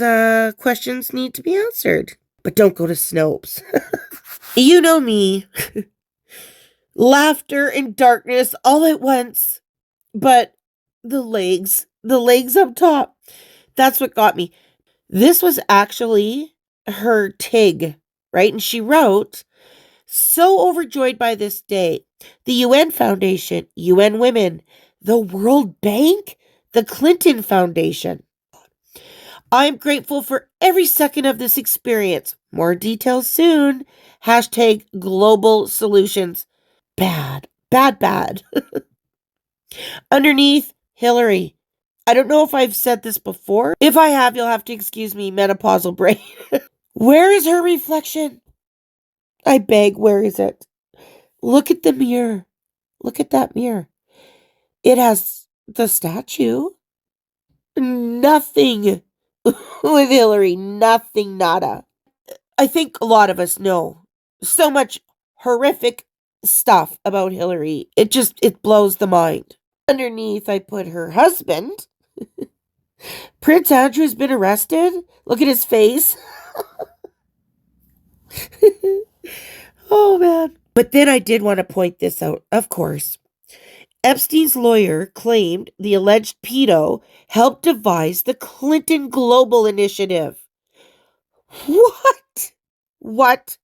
Speaker 16: questions need to be answered. But don't go to Snopes. You know me. Laughter and darkness all at once. But the legs up top, that's what got me. This was actually her TIG, right? And she wrote, so overjoyed by this day. The UN Foundation, UN Women,
Speaker 11: The World Bank? The Clinton Foundation. I'm grateful for every second of this experience. More details soon. Hashtag global solutions. Bad. Bad, bad. Underneath, Hillary. I don't know if I've said this before. If I have, you'll have to excuse me, menopausal brain. Where is her reflection? I beg, where is it? Look at the mirror. Look at that mirror. It has the statue. Nothing with Hillary. Nothing, nada. I think a lot of us know so much horrific stuff about Hillary. It blows the mind. Underneath, I put her husband. Prince Andrew's been arrested. Look at his face. Oh, man. But then I did want to point this out, of course. Epstein's lawyer claimed the alleged pedo helped devise the Clinton Global Initiative. What? What?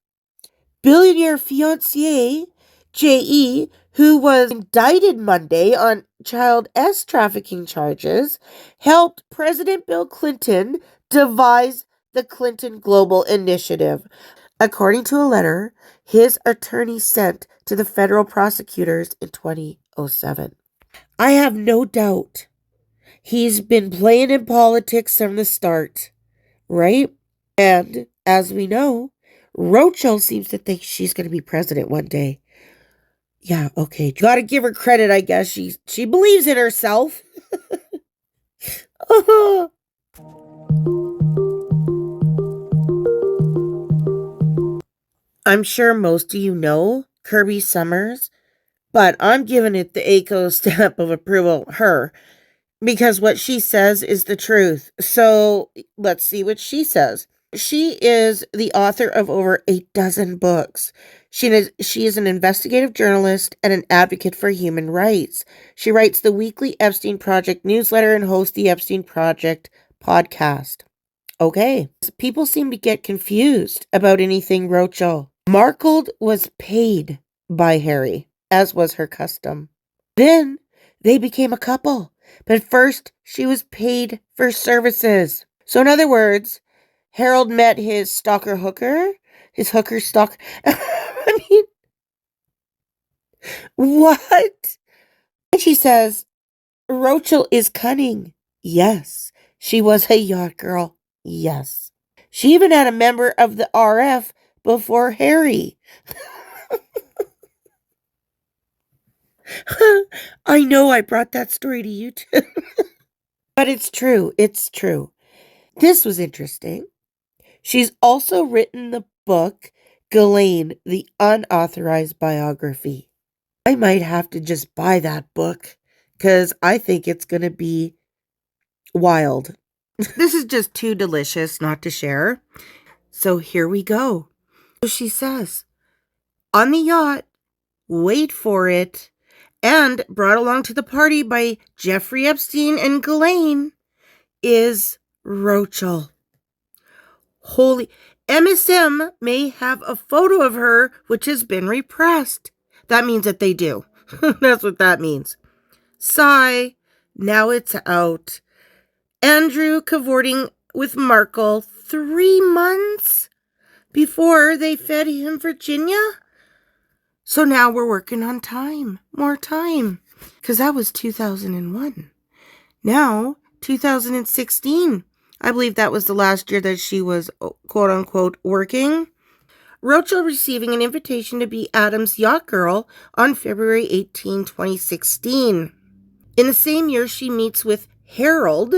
Speaker 11: Billionaire fiancé, J.E., who was indicted Monday on child trafficking charges, helped President Bill Clinton devise the Clinton Global Initiative, according to a letter his attorney sent to the federal prosecutors in 2007. I have no doubt he's been playing in politics from the start, right? And as we know, Roachel seems to think she's going to be president one day. Yeah, okay. Gotta give her credit, I guess. She believes in herself. I'm sure most of you know Kirby Summers, but I'm giving it the AKOW stamp of approval, her, because what she says is the truth. So let's see what she says. She is the author of over 8 books. She is an investigative journalist and an advocate for human rights. She writes the weekly Epstein Project newsletter and hosts the Epstein Project podcast. Okay, people seem to get confused about anything Roachel. Markle was paid by Harry, as was her custom. Then they became a couple, but first she was paid for services. So in other words, Harold met his stalker hooker, his hooker stalker. I mean, what? And she says, Roachel is cunning. Yes. She was a yacht girl. Yes. She even had a member of the RF before Harry. I know I brought that story to you too. But it's true. It's true. This was interesting. She's also written the book, Ghislaine, the Unauthorized Biography. I might have to just buy that book because I think it's going to be wild. This is just too delicious not to share. So here we go. She says, on the yacht, wait for it, and brought along to the party by Jeffrey Epstein and Ghislaine is Roachel. Holy, MSM may have a photo of her which has been repressed. That means that they do. That's what that means. Sigh, now it's out. Andrew cavorting with Markle 3 months before they fed him Virginia. So now we're working on time, more time, because that was 2001. Now, 2016. I believe that was the last year that she was, quote unquote, working. Roachel receiving an invitation to be Adam's yacht girl on February 18, 2016. In the same year, she meets with Harold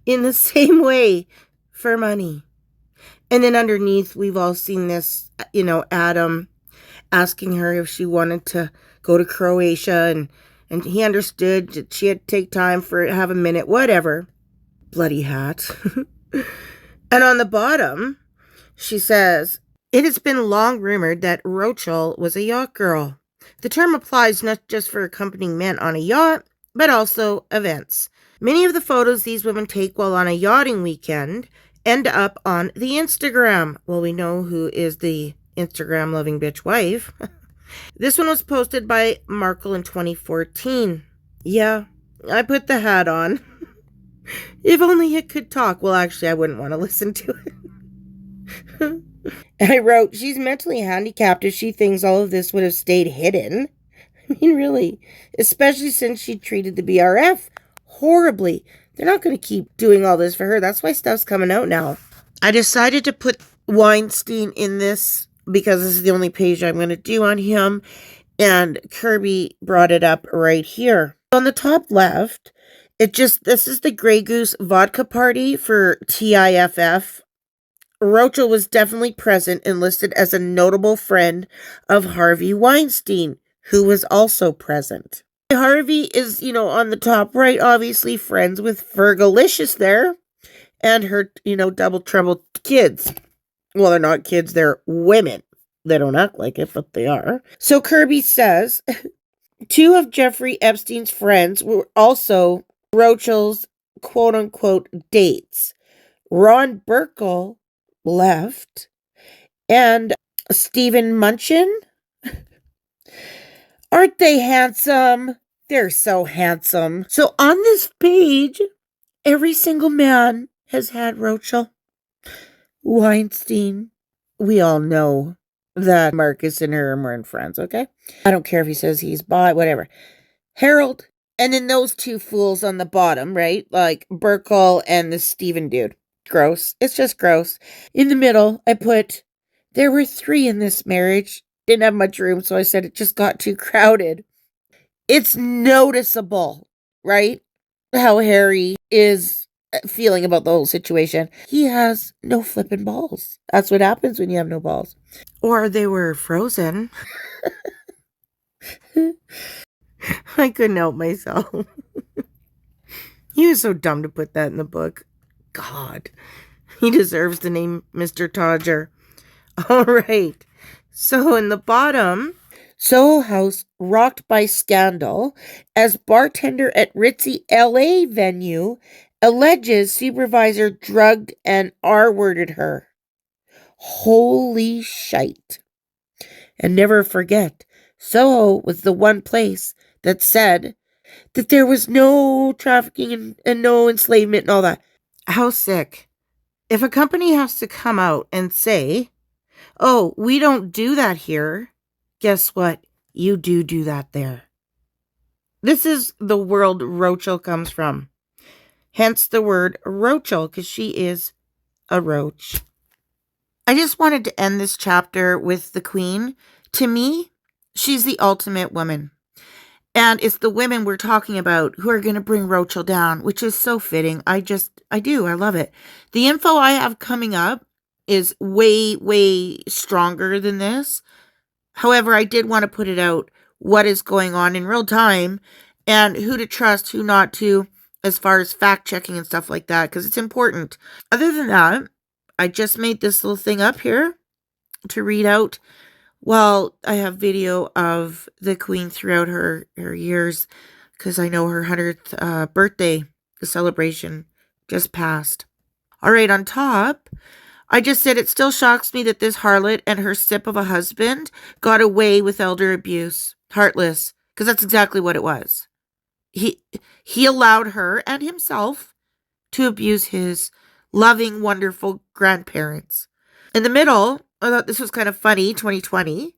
Speaker 11: in the same way for money. And then underneath, we've all seen this, Adam asking her if she wanted to go to Croatia, and he understood that she had to take time for have a minute, whatever. Bloody hat. And on the bottom, she says, it has been long rumored that Roachel was a yacht girl. The term applies not just for accompanying men on a yacht, but also events. Many of the photos these women take while on a yachting weekend end up on the Instagram. Well, we know who is the Instagram loving bitch wife. This one was posted by Markle in 2014. Yeah,
Speaker 16: I put the hat on. If only it could talk. Well, actually, I wouldn't want to listen to it. I wrote, she's mentally handicapped if she thinks all of this would have stayed hidden. I mean, really. Especially since she treated the BRF horribly. They're not going to keep doing all this for her. That's why stuff's coming out now. I decided to put Weinstein in this because this is the only page I'm going to do on him. And Kirby brought it up right here. On the top left, this is the Grey Goose vodka party for TIFF. Roachel was definitely present and listed as a notable friend of Harvey Weinstein, who was also present. Harvey is, on the top right, obviously friends with Fergalicious there and her, double trouble kids. Well, they're not kids, they're women. They don't act like it, but they are. So Kirby says, 2 of Jeffrey Epstein's friends were also Roachel's quote-unquote dates. Ron Burkle left, and Stephen Munchin. Aren't they handsome? They're so handsome. So on this page, every single man has had Roachel. Weinstein. We all know that Marcus and her are more than friends, okay? I don't care if he says he's bi, whatever. Harold, and then those 2 fools on the bottom, right? Like Burkle and the Stephen dude. Gross. It's just gross. In the middle, I put, there were 3 in this marriage. Didn't have much room, so I said it just got too crowded. It's noticeable, right? How Harry is feeling about the whole situation. He has no flipping balls. That's what happens when you have no balls. Or they were frozen. I couldn't help myself. He was so dumb to put that in the book. God, he deserves the name Mr. Todger. All right. So in the bottom, Soho House rocked by scandal as bartender at Ritzy LA venue alleges supervisor drugged and R-worded her. Holy shite. And never forget, Soho was the one place that said that there was no trafficking and no enslavement and all that. How sick. If a company has to come out and say, oh, we don't do that here, guess what? You do that there. This is the world Roachel comes from. Hence the word Roachel, because she is a roach. I just wanted to end this chapter with the Queen. To me, she's the ultimate woman. And it's the women we're talking about who are going to bring Roachel down, which is so fitting. I love it. The info I have coming up is way, way stronger than this. However, I did want to put it out, what is going on in real time and who to trust, who not to, as far as fact checking and stuff like that, because it's important. Other than that, I just made this little thing up here to read out. Well, I have video of the Queen throughout her years, because I know her 100th birthday celebration just passed. All right, on top, I just said it still shocks me that this harlot and her sip of a husband got away with elder abuse. Heartless, because that's exactly what it was. He allowed her and himself to abuse his loving, wonderful grandparents. In the middle, I thought this was kind of funny, 2020.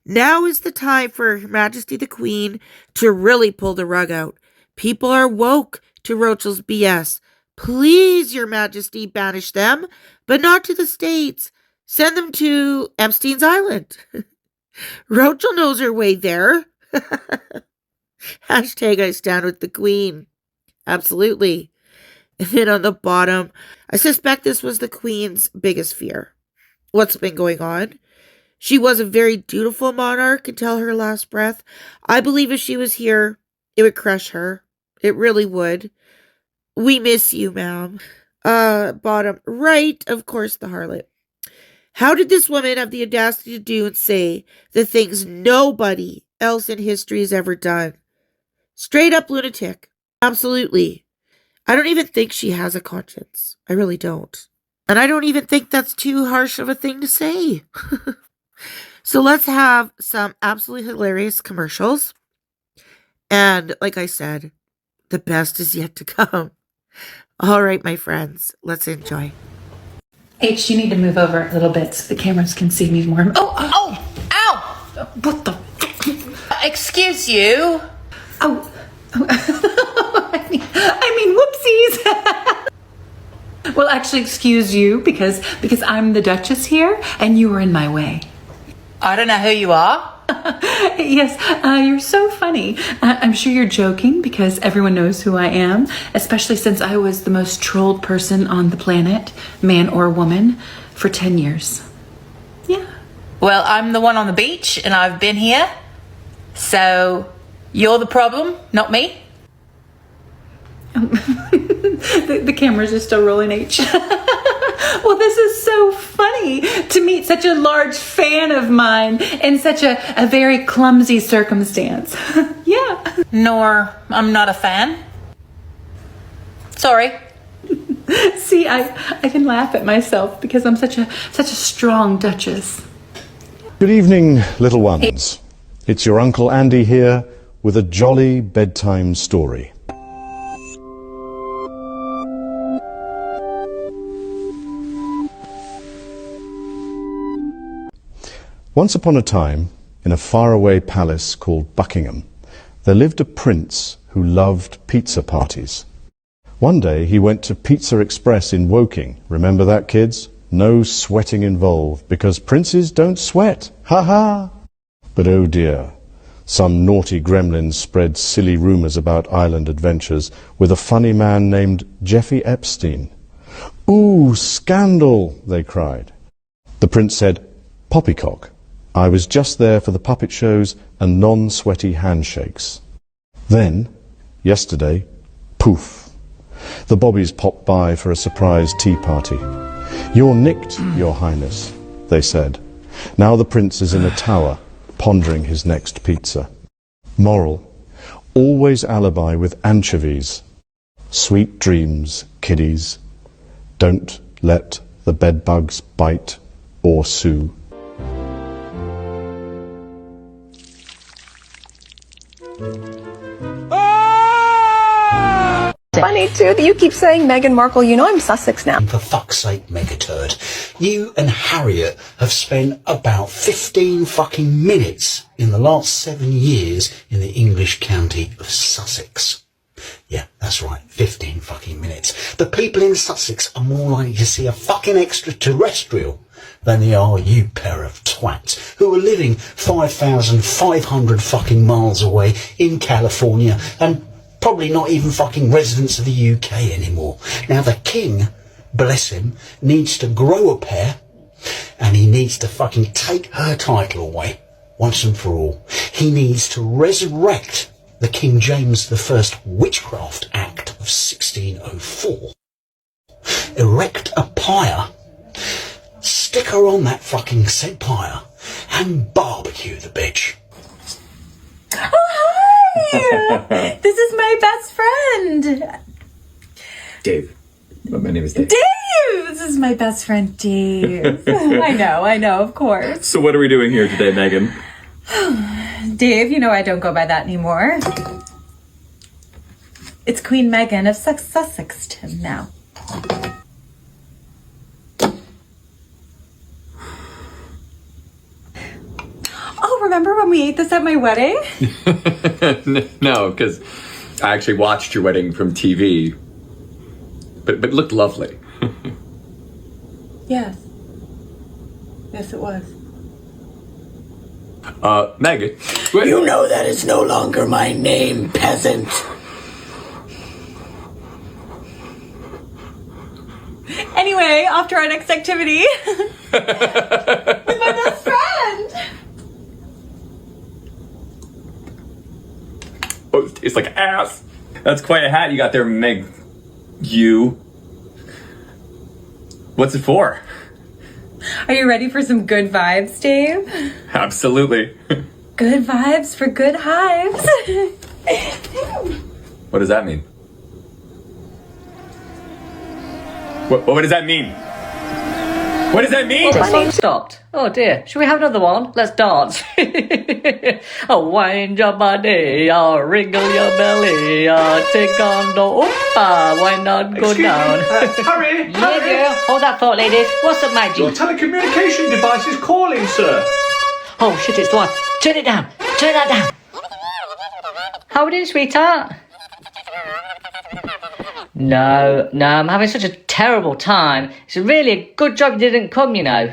Speaker 16: Now is the time for Her Majesty the Queen to really pull the rug out. People are woke to Roachel's BS. Please, Your Majesty, banish them, but not to the States. Send them to Epstein's Island. Roachel knows her way there. Hashtag I stand with the Queen. Absolutely. And then on the bottom, I suspect this was the Queen's biggest fear. What's been going on? She was a very dutiful monarch until her last breath. I believe if she was here, it would crush her. It really would. We miss you, ma'am. Bottom right, of course, the harlot. How did this woman have the audacity to do and say the things nobody else in history has ever done? Straight up lunatic. Absolutely. I don't even think she has a conscience. I really don't. And I don't even think that's too harsh of a thing to say. So let's have some absolutely hilarious commercials. And like I said,
Speaker 11: The best is yet to come. All right, my friends, let's enjoy.
Speaker 1: H, you need to move over a little bit so the cameras can see me more.
Speaker 3: Oh, ow! What the? Excuse you.
Speaker 1: Oh. I mean, whoopsies. Well, actually, excuse you because I'm the Duchess here and you were in my way.
Speaker 3: I don't know who you are.
Speaker 1: Yes, you're so funny. I'm sure you're joking because everyone knows who I am, especially since I was the most trolled person on the planet, man or woman, for 10 years. Yeah.
Speaker 3: Well, I'm the one on the beach and I've been here. So you're the problem, not me.
Speaker 1: The cameras are still rolling, H. Well, this is so funny to meet such a large fan of mine in such a very clumsy circumstance. Yeah.
Speaker 3: Nor I'm not a fan. Sorry.
Speaker 1: See, I can laugh at myself because I'm such a strong Duchess.
Speaker 23: Good evening, little ones. It's your Uncle Andy here with a jolly bedtime story. Once upon a time, in a faraway palace called Buckingham, there lived a prince who loved pizza parties. One day he went to Pizza Express in Woking. Remember that, kids? No sweating involved, because princes don't sweat. Ha ha! But oh dear, some naughty gremlins spread silly rumours about island adventures with a funny man named Jeffrey Epstein. Ooh, scandal, they cried. The prince said, "Poppycock, I was just there for the puppet shows and non-sweaty handshakes." Then, yesterday, poof, the bobbies popped by for a surprise tea party. "You're nicked, Your Highness," they said. Now the prince is in a tower, pondering his next pizza. Moral: always alibi with anchovies. Sweet dreams, kiddies. Don't let the bedbugs bite or sue.
Speaker 24: Funny too that you keep saying Meghan Markle. You know I'm Sussex now.
Speaker 25: For fuck's sake, Megaturd. You and Harriet have spent about 15 fucking minutes in the last 7 years in the English county of Sussex. Yeah, that's right, 15 fucking minutes. The people in Sussex are more likely to see a fucking extraterrestrial than they are you pair of twats who are living 5,500 fucking miles away in California and probably not even fucking residents of the UK anymore. Now the king, bless him, needs to grow a pair and he needs to fucking take her title away once and for all. He needs to resurrect the King James I Witchcraft Act of 1604. Erect a pyre, stick her on that fucking said pyre and barbecue the bitch.
Speaker 1: Oh, hi! This is my best friend.
Speaker 26: Dave. My name is Dave.
Speaker 1: Dave! This is my best friend, Dave. I know, of course.
Speaker 26: So what are we doing here today, Megan?
Speaker 1: Dave, you know I don't go by that anymore. It's Queen Meghan of Sussexton now. Oh, remember when we ate this at my wedding?
Speaker 26: No, because I actually watched your wedding from TV. But it looked lovely.
Speaker 1: Yes. Yes, it was.
Speaker 26: Megan.
Speaker 3: You know that is no longer my name, peasant.
Speaker 1: Anyway, off to our next activity. With my best friend.
Speaker 26: Oh, it's like ass. That's quite a hat you got there, Meg. You. What's it for?
Speaker 1: Are you ready for some good vibes, Dave?
Speaker 26: Absolutely.
Speaker 1: Good vibes for good hives.
Speaker 26: What does that mean? What does that mean? What does that mean?
Speaker 4: Oh, the song stopped. Oh dear. Should we have another one? Let's dance. Oh, wind your body, wriggle your belly, take on the oppa, why not go down?
Speaker 5: Harry,
Speaker 4: Yeah, girl. Hold that thought, ladies. What's up, Maggie?
Speaker 5: Your telecommunication device is calling, sir.
Speaker 4: Oh shit, it's the one. Turn it down. Turn that down. How are you, sweetheart? No, I'm having such a terrible time. It's really a good job you didn't come, you know.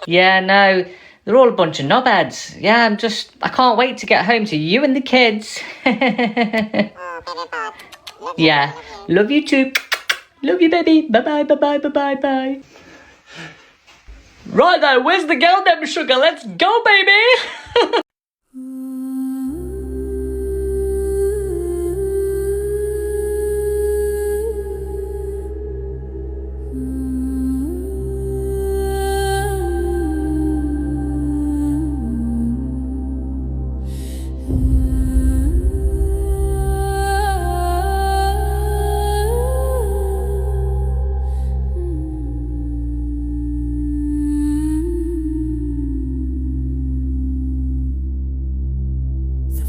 Speaker 4: Yeah, no, they're all a bunch of knobheads. Yeah, I can't wait to get home to you and the kids. Yeah, love you too. Love you, baby. Bye-bye, bye-bye, bye-bye, bye. Right then, where's the girl then, sugar? Let's go, baby!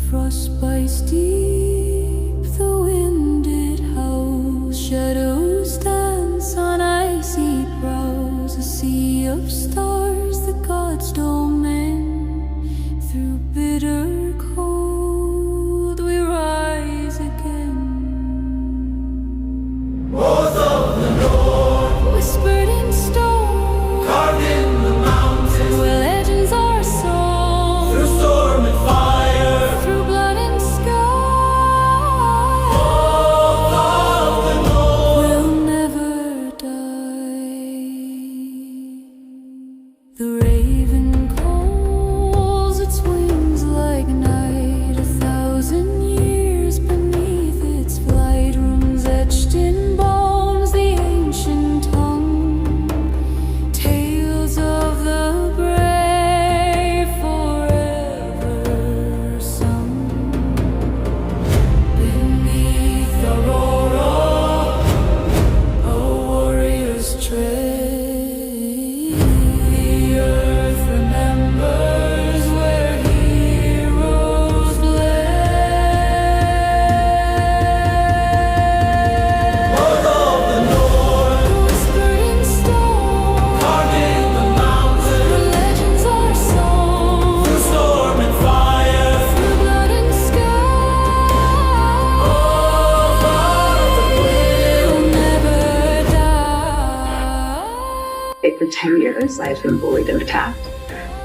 Speaker 6: Frost bites deep, the wind it howls, shadows dance on icy brows, a sea of stars the gods don't mend. Through bitter cold we rise again. Rose of the North, whispered in stone, carved in the mountains, where legends are sung. Through storm and fire,
Speaker 7: For 10 years, I had been bullied and attacked,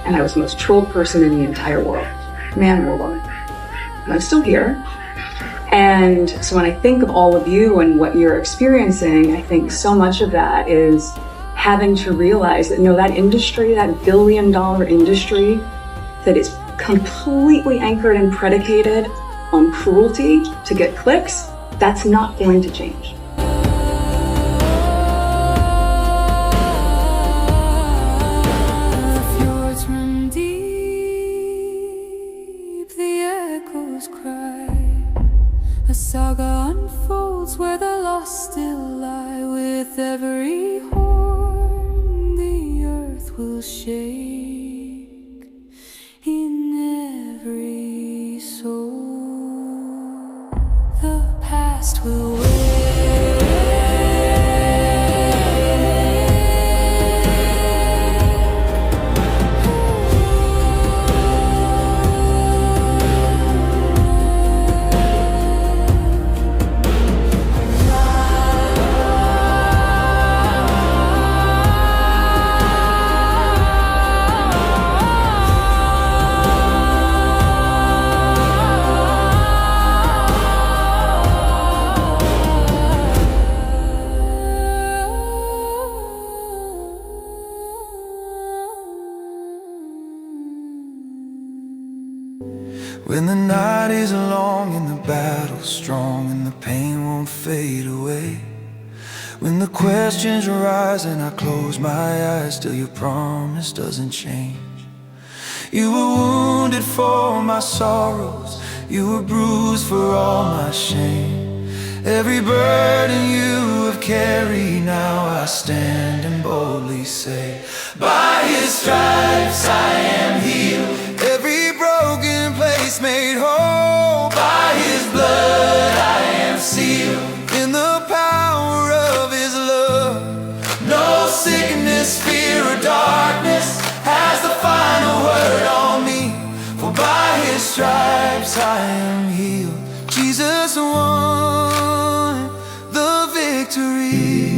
Speaker 7: and I was the most trolled person in the entire world, man or woman. And I'm still here. And so when I think of all of you and what you're experiencing, I think so much of that is having to realize that, no, that industry, that $1 billion industry that is completely anchored and predicated on cruelty to get clicks, that's not going to change.
Speaker 6: A saga unfolds where the lost still lie. With every horn the earth will shake. In every soul the past will wake.
Speaker 8: When the night is long and the battle's strong and the pain won't fade away, when the questions rise and I close my eyes, still your promise doesn't change. You were wounded for my sorrows, you were bruised for all my shame, Every burden you have carried, now I stand and boldly say, by his stripes I am healed. Every broken place made whole, by his blood I am sealed. In the power of his love, no sickness, fear, or darkness has the final word on me. For by his stripes I am healed. Jesus won the victory.